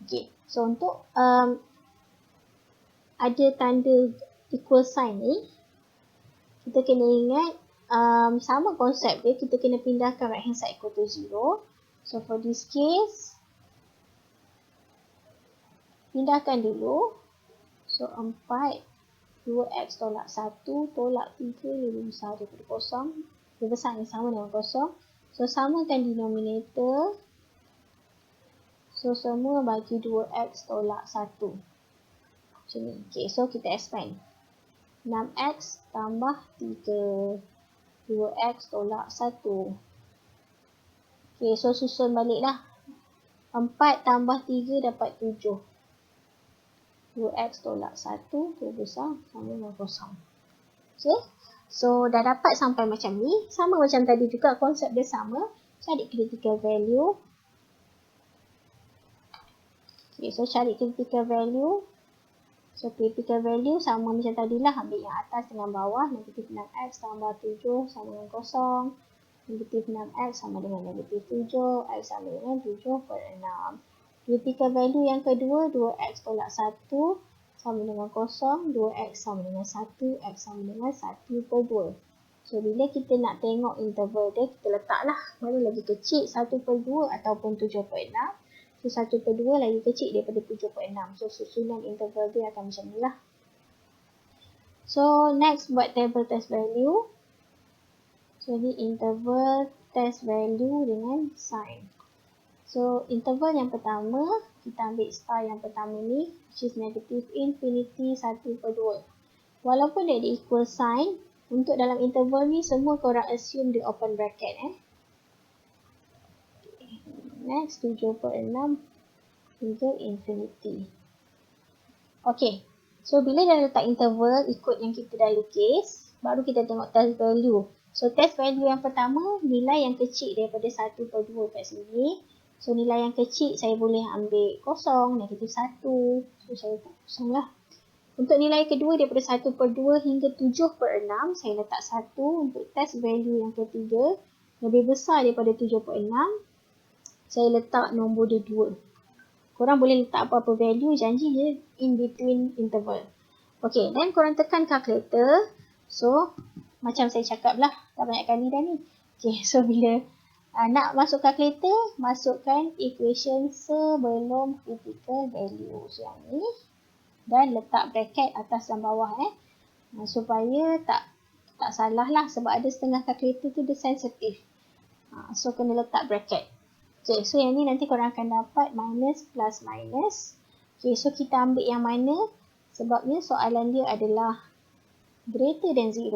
Okay, so untuk ada tanda equal sign ni, kita kena ingat sama konsep dia, kita kena pindahkan right hand side equal to 0. So for this case, pindahkan dulu. So 4, 2x tolak 1, tolak 3 lebih besar daripada kosong. Lebih besar ni sama dengan kosong. So samakan denominator. So semua bagi 2x tolak 1. Macam ni. Okay, so kita expand. 6x tambah 3. 2x tolak 1. Okay, so susun balik lah. 4 tambah 3 dapat 7. 2x tolak 1 lebih besar sama dengan kosong. Okay, so dah dapat sampai macam ni. Sama macam tadi juga, konsep dia sama. Cari critical value. Okay, so cari critical value. So critical value sama macam tadi lah. Ambil yang atas dengan bawah. Negatif 6x tambah 7 sama dengan kosong. Negatif 6x sama dengan negatif 7. X sama dengan 7 per 6. Critical value yang kedua, 2x tolak 1 sama dengan kosong. 2x sama dengan 1. X sama dengan 1 per 2. So bila kita nak tengok interval dia, kita letaklah mana lagi kecil, 1 per 2 ataupun 7 per 6. So 1 per 2 lagi kecil daripada 7 per 6. So susunan interval dia akan macam ni lah. So next buat table test value. So ni interval test value dengan sign. So interval yang pertama, kita ambil star yang pertama ni, which is negative infinity 1 per 2. Walaupun dia ada equal sign, untuk dalam interval ni semua korang assume dia open bracket. Next, 7 per 6 hingga infinity. Okay, so bila dah letak interval ikut yang kita dah lukis, baru kita tengok test value. So test value yang pertama, nilai yang kecil daripada 1 per 2 kat sini. So nilai yang kecil saya boleh ambil kosong, negatif 1. So saya letak kosong lah. Untuk nilai kedua daripada 1 per 2 hingga 7 per 6, saya letak 1. Untuk test value yang ketiga, lebih besar daripada 7 per 6, saya letak nombor dia 2. Korang boleh letak apa-apa value, janji je in between interval. Okay, then korang tekan calculator. So, macam saya cakap lah, dah banyak kali dah ni. Okay, so bila nak masuk calculator, masukkan equation sebelum critical value. So yang ni. Dan letak bracket atas dan bawah supaya tak salah lah, sebab ada setengah calculator tu dia sensitif. So kena letak bracket. Okay, so yang ni nanti korang akan dapat minus plus minus. Okay, so kita ambil yang mana, sebabnya soalan dia adalah greater than 0.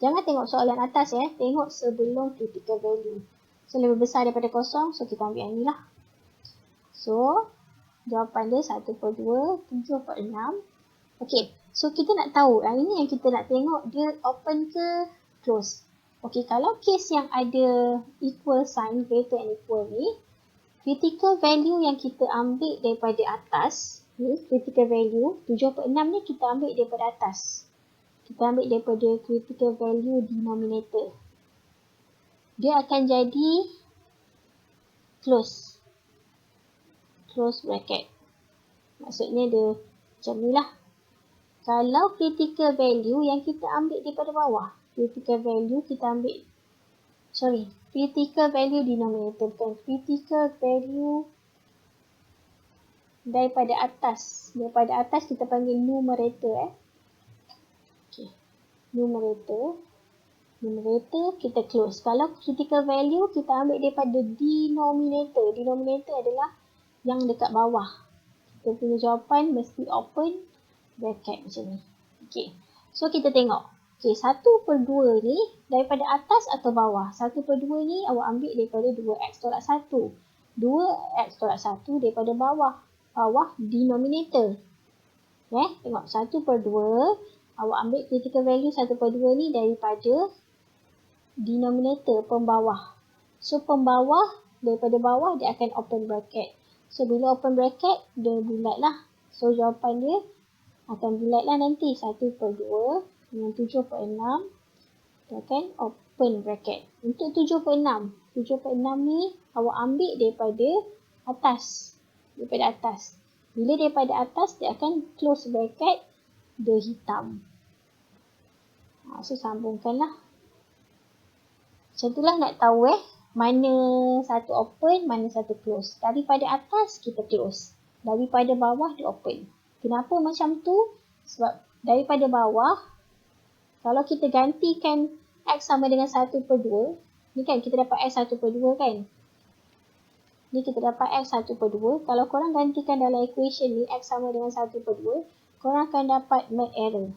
Jangan tengok soalan atas tengok sebelum critical value. So lebih besar daripada kosong, so kita ambil yang ni lah. So jawapan dia 1 per 2, 7 per 6. Okay, so kita nak tahu, ini yang kita nak tengok, dia open ke close. Okay, kalau case yang ada equal sign, greater and equal ni, critical value yang kita ambil daripada atas, ni critical value, 7 per 6 ni kita ambil daripada atas. Kita ambil daripada critical value denominator. Dia akan jadi close. Close bracket. Maksudnya dia macam ni lah. Kalau critical value yang kita ambil daripada bawah, critical value kita ambil, critical value denominator, bukan critical value daripada atas. Daripada atas kita panggil numerator. Okay. Numerator kita close. Kalau critical value kita ambil daripada denominator. Denominator adalah yang dekat bawah. Kita punya jawapan mesti open bracket macam ni. Okay. So kita tengok. Okay, 1 per 2 ni daripada atas atau bawah? 1 per 2 ni awak ambil daripada 2x tolak 1. 2x tolak 1 daripada bawah. Bawah denominator. Tengok 1 per 2. Awak ambil critical value 1 per 2 ni daripada denominator pembawah. So pembawah, daripada bawah dia akan open bracket. So bila open bracket, dia bulat lah. So jawapan dia akan bulat lah nanti. 1 per 2 dengan 7 per 6. Dia akan open bracket. Untuk 7 per 6. 7 per 6 ni awak ambil daripada atas. daripada atas. Bila daripada atas, dia akan close bracket, dia hitam. So, sambungkanlah. Macam itulah nak tahu mana satu open, mana satu close. Daripada atas, kita close. Daripada bawah, dia open. Kenapa macam tu? Sebab daripada bawah, kalau kita gantikan X sama dengan 1/2, ni kan kita dapat X 1/2 kan? Ni kita dapat X 1/2. Kalau korang gantikan dalam equation ni, X sama dengan 1/2, korang akan dapat MAC error.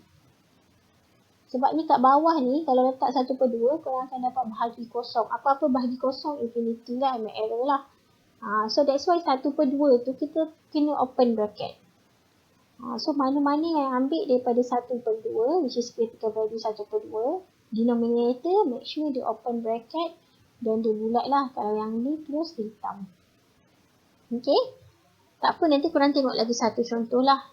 Sebab ni kat bawah ni, kalau letak 1/2, korang akan dapat bahagi kosong. Apa-apa bahagi kosong, infinity lah, MAC error lah. So that's why 1/2 tu kita kena open bracket. So mana-mana yang ambil daripada 1/2, which is critical value 1/2, denominator, make sure dia open bracket dan dia bulat lah. Kalau yang ni close, dia hitam. Okay? Tak apa, nanti korang tengok lagi satu contoh lah.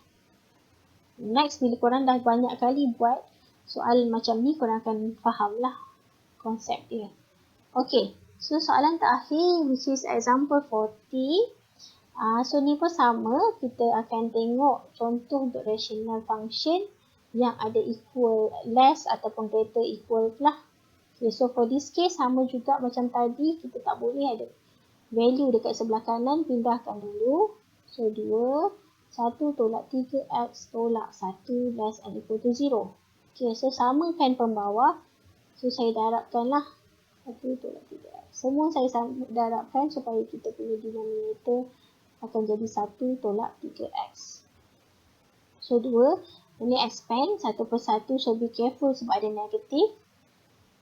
Next, bila korang dah banyak kali buat soalan macam ni, korang akan faham lah konsep dia. Okay, so soalan terakhir, which is example 40. So ni pun sama, kita akan tengok contoh untuk rational function yang ada equal, less ataupun greater equal lah. Okay, so for this case sama juga macam tadi, kita tak boleh ada value dekat sebelah kanan, pindahkan dulu. So 2, 1 tolak 3x tolak 1 less than equal to 0. Okay, so samakan pembawah. So saya darabkan lah 1 tolak 3x. Semua saya darabkan supaya kita punya denominator akan jadi 1 tolak 3x. So 2, ini expand 1 per 1, so be careful sebab ada negatif.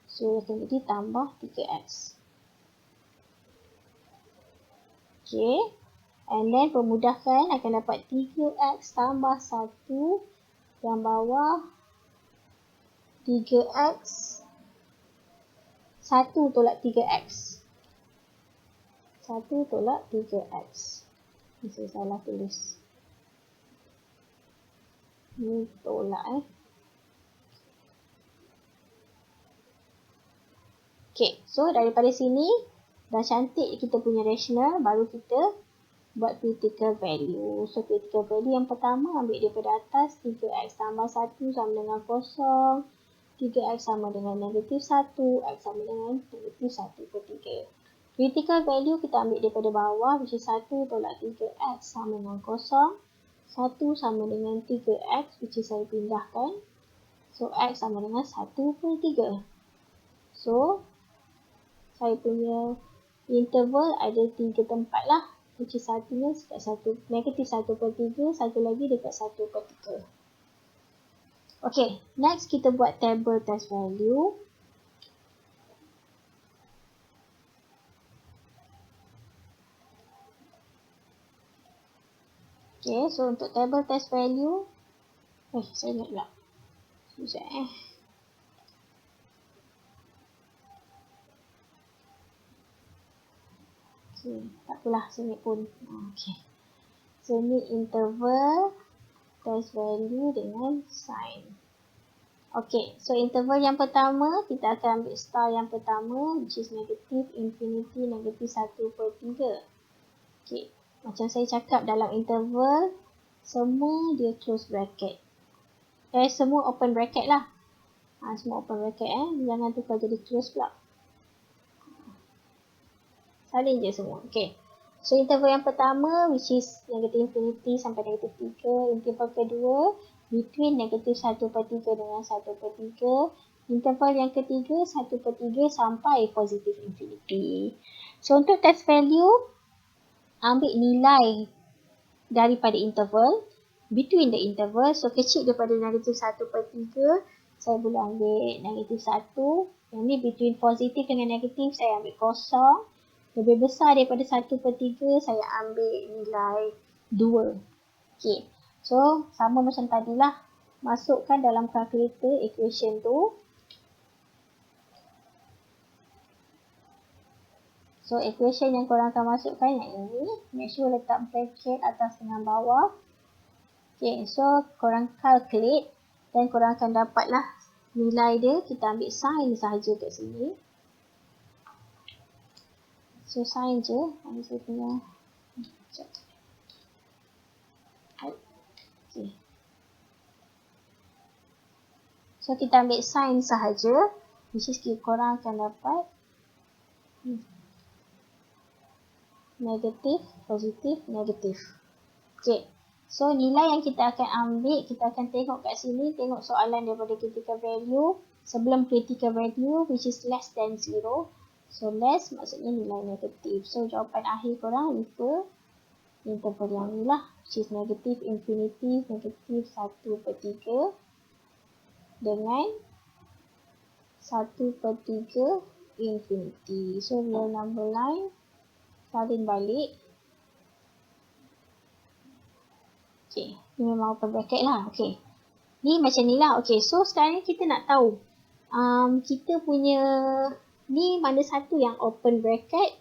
So akan jadi tambah 3x. Okay, and then pemudahkan akan dapat 3x tambah 1 yang bawah 3x 1 tolak 3x. 1 tolak 3x. Ini saya salah tulis. Ini tolak Okay, so daripada sini dah cantik kita punya rational, baru kita buat critical value. So critical value yang pertama ambil daripada atas, 3x tambah 1 sama dengan 0. 3x sama dengan negatif 1, x sama dengan negatif 1/3. Critical value kita ambil daripada bawah, which is 1 tolak 3x sama dengan 0. 1 sama dengan 3x, which is saya pindahkan. So, x sama dengan 1/3. So, saya punya interval ada 3 tempat lah. Which is satunya dekat negatif 1/3, satu lagi dekat 1/3. Okay, next kita buat table test value. Okay, so untuk table test value, saya ingat pula. Sekejap Okay, tak apalah, saya ingat pun. Okay. So, ni interval test value dengan sign. Okay, so interval yang pertama, kita akan ambil star yang pertama, which is negatif infinity negatif 1/3. Okay, macam saya cakap dalam interval, semua dia close bracket. Semua open bracket lah. Semua open bracket jangan tukar jadi close pula. Salin je semua. Okay. So interval yang pertama, which is negatif infinity sampai negatif 3. Interval kedua, between negatif 1/3 dengan 1/3. Interval yang ketiga, 1/3 sampai positif infinity. So untuk test value, ambil nilai daripada interval, between the interval. So kecil daripada negatif 1/3, saya boleh ambil negatif 1. Yang ni between positif dengan negatif, saya ambil 0. Lebih besar daripada 1/3, saya ambil nilai 2. Okay. So, sama macam tadilah. Masukkan dalam calculator equation tu. So, equation yang korang akan masukkan yang ini. Make sure letak bracket atas dengan bawah. Okay, so korang calculate dan korang akan dapatlah nilai dia. Kita ambil sign sahaja kat sini. So, sign je. Saya punya. So kita ambil sign sahaja, which is korang akan dapat negatif, positif, negatif. Okay. So nilai yang kita akan ambil, kita akan tengok kat sini, tengok soalan daripada critical value, sebelum critical value which is less than 0. So less maksudnya nilai negatif. So jawapan akhir korang refer interval yang ni lah, which is negatif infinity, negatif 1/3 dengan 1/3 infinity. So real number line salin balik. Okay, ni memang open bracket lah. Okay, ni macam ni lah. Okay, so sekarang ni kita nak tahu kita punya ni mana satu yang open bracket,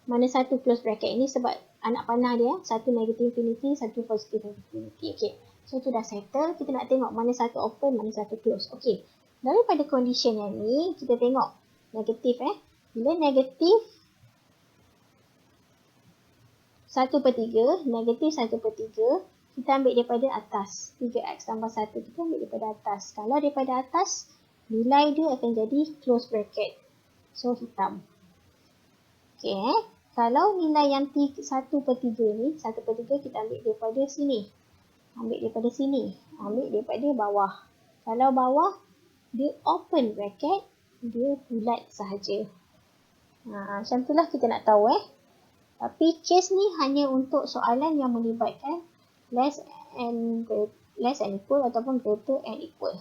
mana satu close bracket. Ini sebab anak panah dia, satu negative infinity, satu positive infinity. Okay, so tu dah settle. Kita nak tengok mana satu open, mana satu close. Okay, daripada condition yang ni, kita tengok negatif bila negatif 1/3, negatif 1/3, kita ambil daripada atas. 3x tambah 1, kita ambil daripada atas. Kalau daripada atas, nilai dia akan jadi close bracket. So, hitam. Okay, kalau nilai yang 1/3 ni, 1/3 kita ambil daripada sini. Ambil daripada sini. Ambil daripada bawah. Kalau bawah, dia open bracket, dia bulat sahaja. Macam itulah kita nak tahu Tapi case ni hanya untuk soalan yang melibatkan less and equal ataupun greater and equal.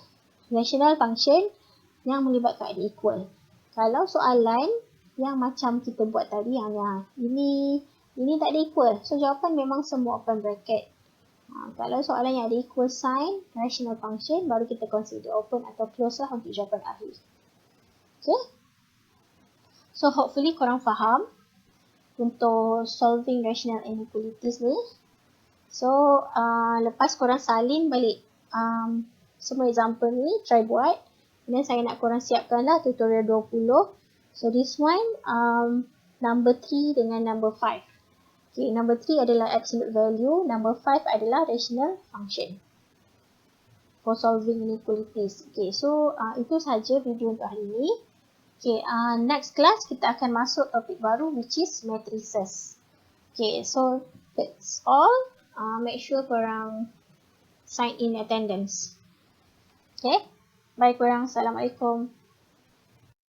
Rational function yang melibatkan equal. Kalau soalan yang macam kita buat tadi, hanya ini tak ada equal. So jawapan memang semua open bracket. Kalau soalan yang ada equal sign, rational function, baru kita consider open atau close lah untuk jawapan akhir. Okay. So hopefully korang faham untuk solving rational inequalities ni. So lepas korang salin balik semua example ni, try buat. Dan saya nak korang siapkan lah tutorial 20. So this one number 3 dengan number 5. Okay, number 3 adalah absolute value, number 5 adalah rational function for solving inequalities. Okay, so itu sahaja video untuk hari ini. Okay, next class kita akan masuk topik baru which is matrices. Okay, so that's all. Make sure korang sign in attendance. Okay, bye korang. Assalamualaikum.